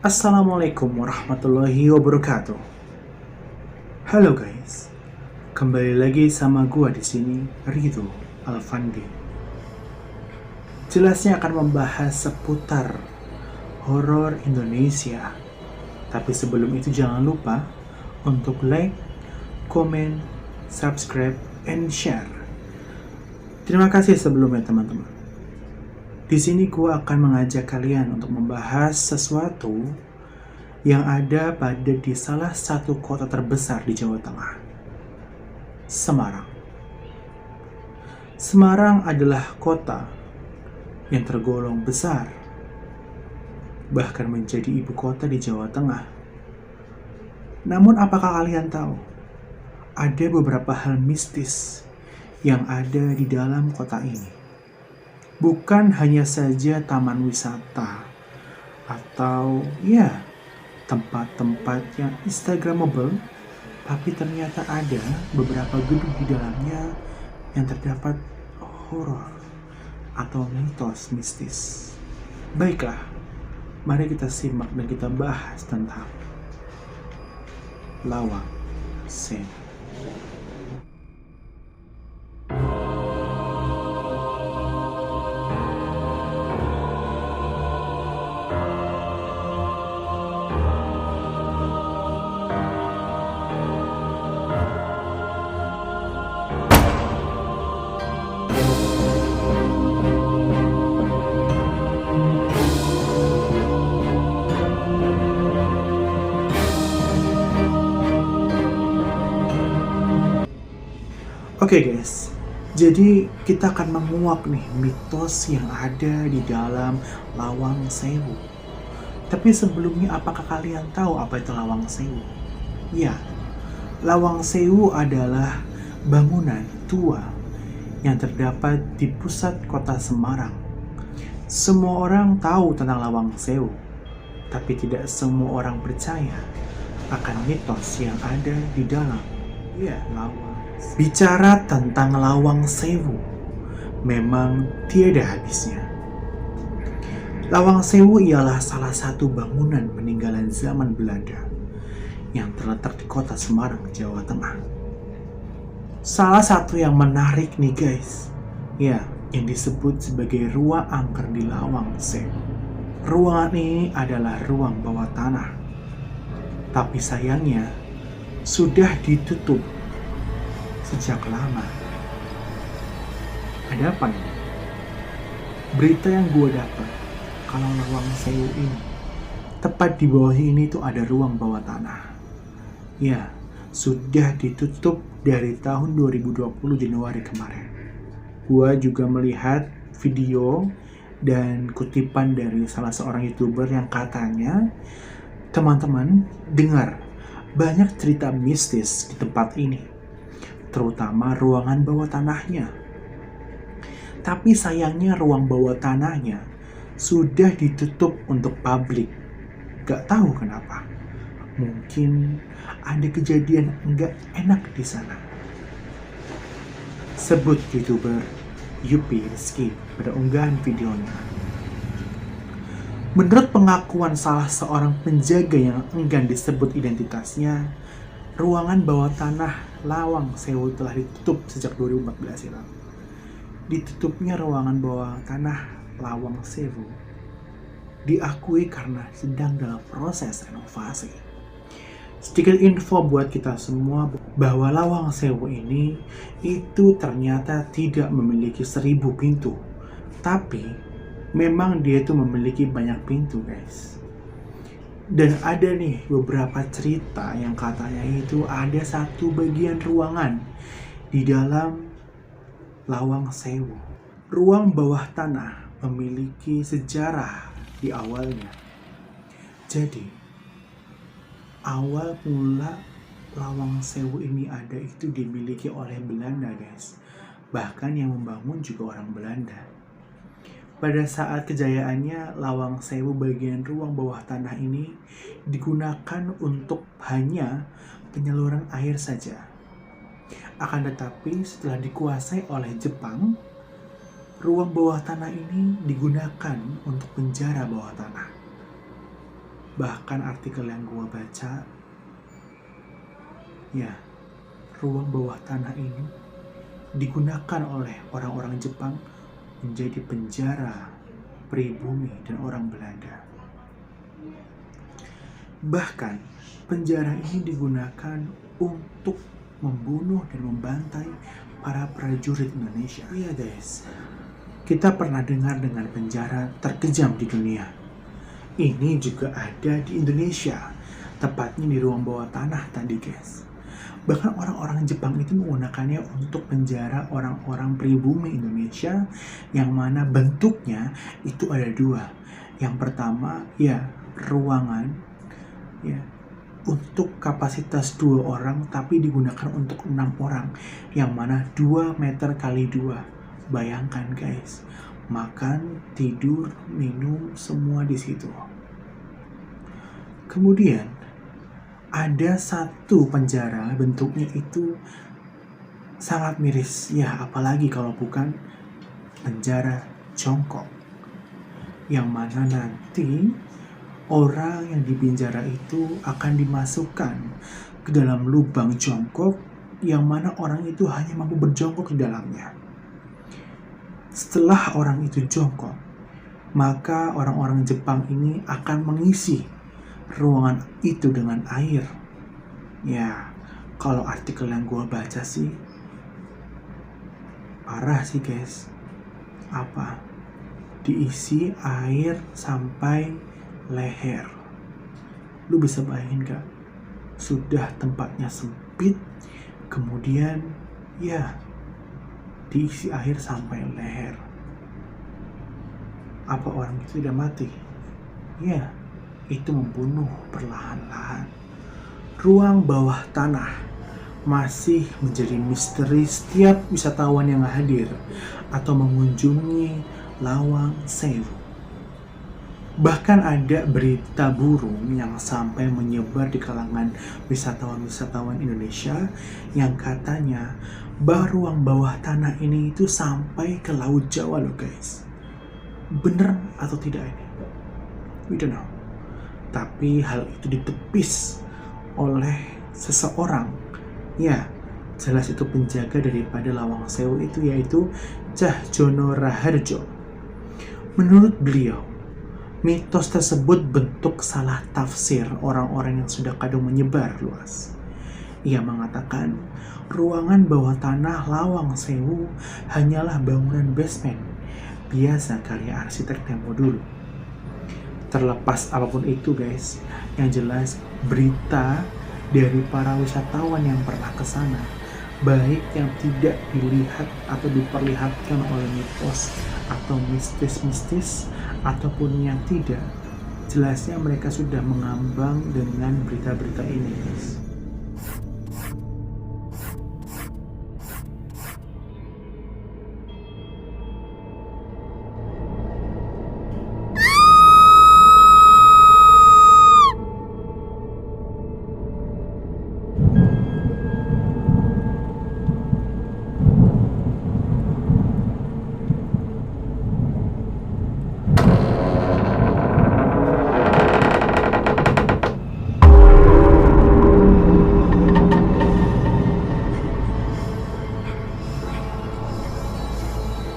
Assalamualaikum warahmatullahi wabarakatuh. Halo guys, kembali lagi sama gua di sini, Ridho Alfandi. Jelasnya akan membahas seputar horor Indonesia. Tapi sebelum itu jangan lupa untuk like, comment, subscribe, and share. Terima kasih sebelumnya teman-teman. Di sini gue akan mengajak kalian untuk membahas sesuatu yang ada pada di salah satu kota terbesar di Jawa Tengah, Semarang. Semarang adalah kota yang tergolong besar, bahkan menjadi ibu kota di Jawa Tengah. Namun apakah kalian tahu, ada beberapa hal mistis yang ada di dalam kota ini? Bukan hanya saja taman wisata atau tempat-tempat yang instagramable, tapi ternyata ada beberapa gedung di dalamnya yang terdapat horor atau mitos mistis. Baiklah, mari kita simak dan kita bahas tentang Lawang Sewu. Oke guys, jadi kita akan menguak nih mitos yang ada di dalam Lawang Sewu. Tapi sebelumnya, apakah kalian tahu apa itu Lawang Sewu? Ya, Lawang Sewu adalah bangunan tua yang terdapat di pusat kota Semarang. Semua orang tahu tentang Lawang Sewu, tapi tidak semua orang percaya akan mitos yang ada di dalam Lawang. Bicara tentang Lawang Sewu, memang tiada habisnya. Lawang Sewu ialah salah satu bangunan peninggalan zaman Belanda yang terletak di kota Semarang, Jawa Tengah. Salah satu yang menarik nih guys, yang disebut sebagai ruang angker di Lawang Sewu. Ruangan ini adalah ruang bawah tanah, tapi sayangnya sudah ditutup sejak lama. Ada apa nih? Berita yang gue dapat, kalau Lawang Sewu ini, tepat di bawah ini tuh ada ruang bawah tanah. Ya, sudah ditutup dari tahun 2020 Januari kemarin. Gue juga melihat video dan kutipan dari salah seorang YouTuber yang katanya, teman-teman dengar banyak cerita mistis di tempat ini, terutama ruangan bawah tanahnya. Tapi sayangnya ruang bawah tanahnya sudah ditutup untuk publik. Gak tahu kenapa. Mungkin ada kejadian nggak enak di sana. Sebut YouTuber Yupi Rizky pada unggahan videonya. Menurut pengakuan salah seorang penjaga yang enggan disebut identitasnya, ruangan bawah tanah Lawang Sewu telah ditutup sejak 2014 silam. Ditutupnya ruangan bawah tanah Lawang Sewu diakui karena sedang dalam proses renovasi. Sedikit info buat kita semua bahwa Lawang Sewu ini itu ternyata tidak memiliki 1000 pintu, tapi memang dia itu memiliki banyak pintu guys. Dan ada nih beberapa cerita yang katanya itu ada satu bagian ruangan di dalam Lawang Sewu. Ruang bawah tanah memiliki sejarah di awalnya. Jadi, awal mula Lawang Sewu ini ada itu dimiliki oleh Belanda guys. Bahkan yang membangun juga orang Belanda. Pada saat kejayaannya, Lawang Sewu bagian ruang bawah tanah ini digunakan untuk hanya penyaluran air saja. Akan tetapi setelah dikuasai oleh Jepang, ruang bawah tanah ini digunakan untuk penjara bawah tanah. Bahkan artikel yang gua baca, ya, ruang bawah tanah ini digunakan oleh orang-orang Jepang menjadi penjara pribumi dan orang Belanda. Bahkan penjara ini digunakan untuk membunuh dan membantai para prajurit Indonesia. Iya guys, kita pernah dengar dengan penjara terkejam di dunia. Ini juga ada di Indonesia, tepatnya di ruang bawah tanah tadi guys. Bahkan orang-orang Jepang itu menggunakannya untuk penjara orang-orang pribumi Indonesia, yang mana bentuknya itu ada dua. Yang pertama, ya, ruangan, ya, untuk kapasitas 2 orang tapi digunakan untuk 6 orang, yang mana 2 meter kali 2. Bayangkan guys, makan, tidur, minum, semua di situ. Kemudian ada satu penjara, bentuknya itu sangat miris, ya, apalagi kalau bukan penjara jongkok, yang mana nanti orang yang di penjara itu akan dimasukkan ke dalam lubang jongkok, yang mana orang itu hanya mampu berjongkok di dalamnya. Setelah orang itu jongkok, maka orang-orang Jepang ini akan mengisi ruangan itu dengan air. Ya, kalau artikel yang gue baca sih parah sih guys. Apa? Diisi air sampai leher. Lu bisa bayangin gak? Sudah tempatnya sempit, kemudian ya diisi air sampai leher. Apa orang itu tidak mati? Ya, itu membunuh perlahan-lahan. Ruang bawah tanah masih menjadi misteri setiap wisatawan yang hadir atau mengunjungi Lawang Sewu. Bahkan ada berita burung yang sampai menyebar di kalangan wisatawan-wisatawan Indonesia yang katanya bahwa ruang bawah tanah ini itu sampai ke Laut Jawa loh guys. Bener atau tidak ini? We don't know. Tapi hal itu ditepis oleh seseorang. Ya, jelas itu penjaga daripada Lawang Sewu itu, yaitu Cah Jono Raharjo. Menurut beliau, mitos tersebut bentuk salah tafsir orang-orang yang sudah kadung menyebar luas. Ia mengatakan ruangan bawah tanah Lawang Sewu hanyalah bangunan basement biasa karya arsitek tempo dulu. Terlepas apapun itu guys, yang jelas berita dari para wisatawan yang pernah ke sana, baik yang tidak dilihat atau diperlihatkan oleh mitos atau mistis-mistis, ataupun yang tidak, jelasnya mereka sudah mengambang dengan berita-berita ini guys.